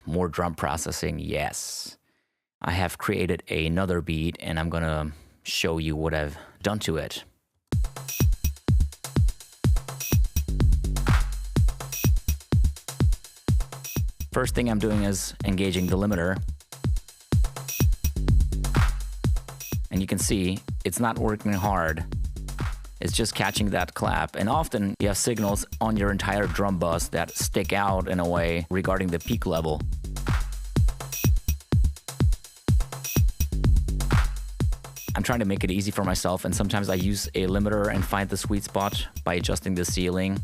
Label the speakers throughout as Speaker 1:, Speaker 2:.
Speaker 1: More drum processing, yes. I have created another beat and I'm gonna show you what I've done to it. First thing I'm doing is engaging the limiter. And you can see it's not working hard. It's just catching that clap. And often you have signals on your entire drum bus that stick out in a way regarding the peak level. I'm trying to make it easy for myself, and sometimes I use a limiter and find the sweet spot by adjusting the ceiling.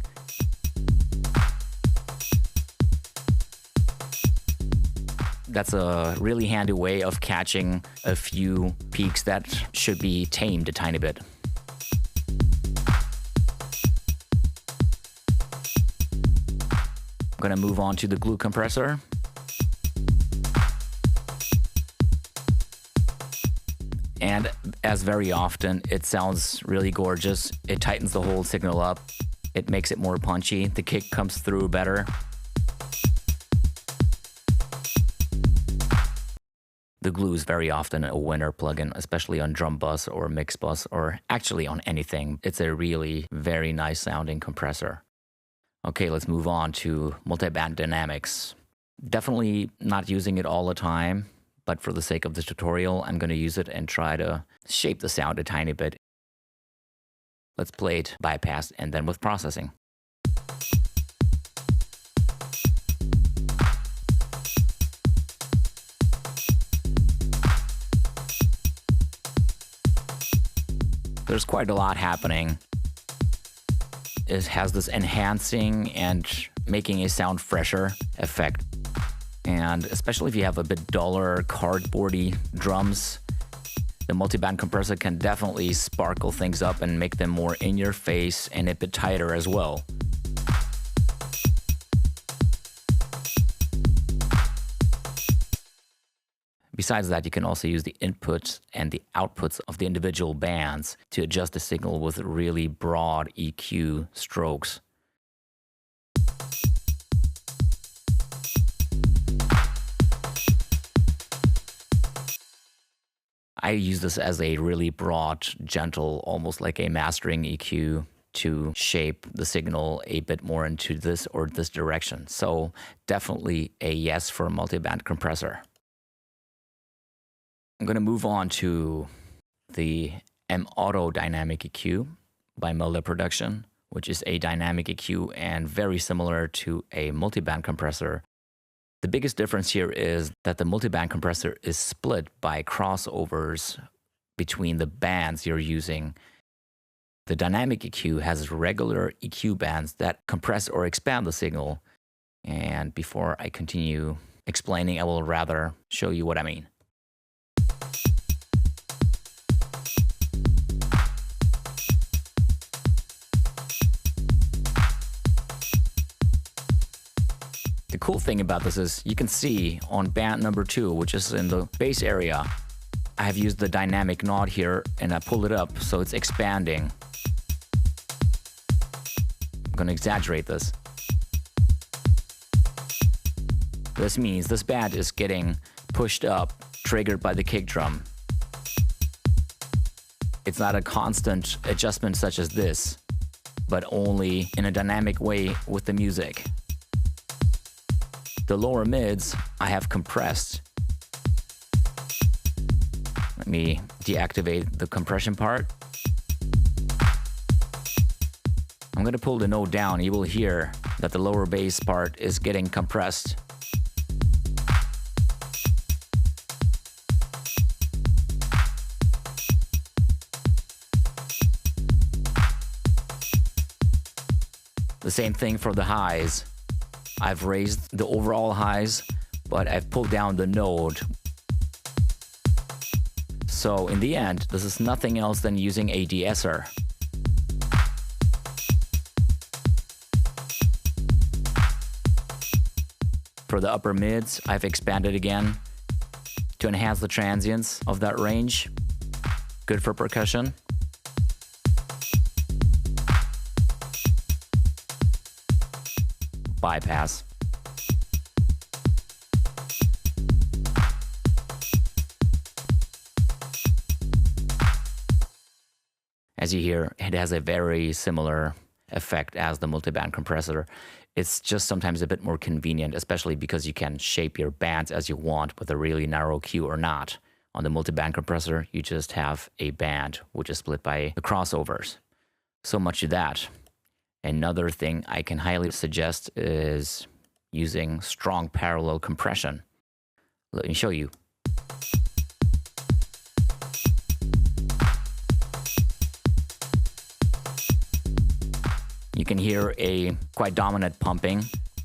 Speaker 1: That's a really handy way of catching a few peaks that should be tamed a tiny bit. I'm gonna move on to the glue compressor. And as very often, it sounds really gorgeous. It tightens the whole signal up. It makes it more punchy. The kick comes through better. The glue is very often a winner plugin, especially on drum bus or mix bus, or actually on anything. It's a really very nice sounding compressor. Okay, let's move on to multiband dynamics. Definitely not using it all the time, but for the sake of the tutorial, I'm going to use it and try to shape the sound a tiny bit. Let's play it bypassed and then with processing. There's quite a lot happening. It has this enhancing and making a sound fresher effect. And especially if you have a bit duller, cardboardy drums, the multiband compressor can definitely sparkle things up and make them more in your face and a bit tighter as well. Besides that, you can also use the inputs and the outputs of the individual bands to adjust the signal with really broad EQ strokes. I use this as a really broad, gentle, almost like a mastering EQ to shape the signal a bit more into this or this direction. So definitely a yes for a multiband compressor. I'm going to move on to the M-Auto Dynamic EQ by Mulder Production, which is a dynamic EQ and very similar to a multiband compressor. The biggest difference here is that the multiband compressor is split by crossovers between the bands you're using. The dynamic EQ has regular EQ bands that compress or expand the signal. And before I continue explaining, I will rather show you what I mean. The cool thing about this is you can see on band number 2, which is in the bass area, I have used the dynamic knot here and I pull it up so it's expanding. I'm going to exaggerate this. This means this band is getting pushed up, triggered by the kick drum. It's not a constant adjustment such as this, but only in a dynamic way with the music. The lower mids I have compressed. Let me deactivate the compression part. I'm going to pull the note down. You will hear that the lower bass part is getting compressed. The same thing for the highs. I've raised the overall highs, but I've pulled down the note. So in the end, this is nothing else than using a de-esser. For the upper mids, I've expanded again to enhance the transients of that range. Good for percussion. Bypass. As you hear, it has a very similar effect as the multiband compressor. It's just sometimes a bit more convenient, especially because you can shape your bands as you want with a really narrow cue or not. On the multiband compressor, you just have a band which is split by the crossovers. So much to that. Another thing I can highly suggest is using strong parallel compression. Let me show you. You can hear a quite dominant pumping,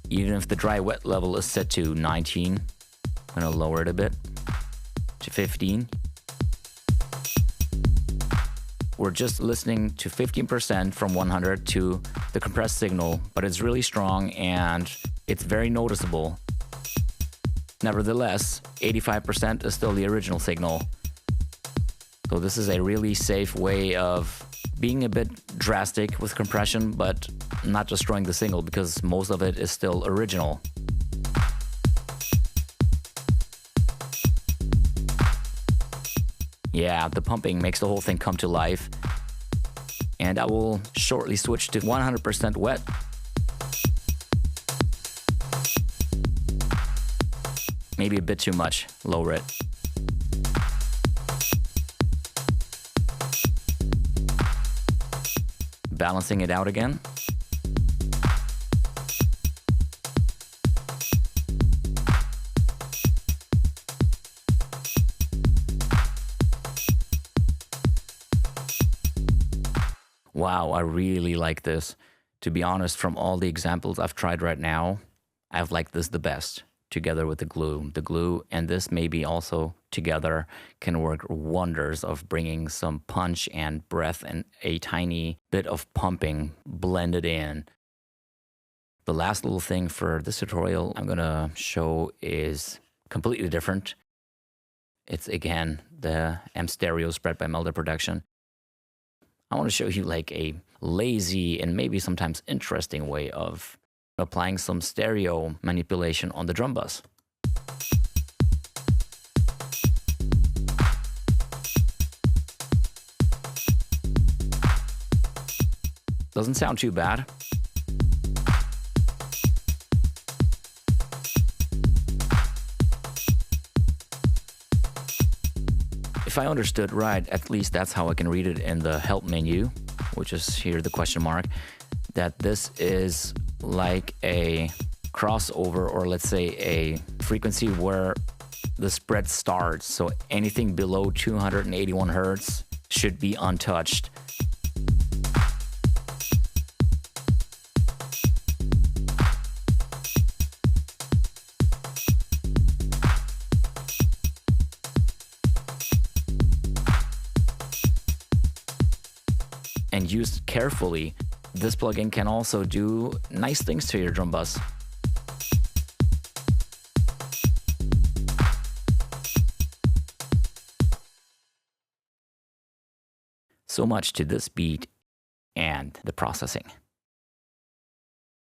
Speaker 1: even if the dry-wet level is set to 19. I'm going to lower it a bit to 15. We're just listening to 15% from 100 to the compressed signal, but it's really strong and it's very noticeable. Nevertheless, 85% is still the original signal. So this is a really safe way of being a bit drastic with compression, but not destroying the signal because most of it is still original. Yeah, the pumping makes the whole thing come to life. And I will shortly switch to 100% wet. Maybe a bit too much. Lower it. Balancing it out again. Wow, I really like this. To be honest, from all the examples I've tried right now, I've liked this the best, together with the glue. The glue and this maybe also together can work wonders of bringing some punch and breath and a tiny bit of pumping blended in. The last little thing for this tutorial I'm gonna show is completely different. It's again the M Stereo spread by Melder Production. I want to show you like a lazy and maybe sometimes interesting way of applying some stereo manipulation on the drum bus. Doesn't sound too bad. If I understood right, at least that's how I can read it in the help menu, which is here the question mark, that this is like a crossover, or let's say a frequency where the spread starts. So anything below 281 hertz should be untouched. And used carefully, this plugin can also do nice things to your drum bus. So much to this beat and the processing.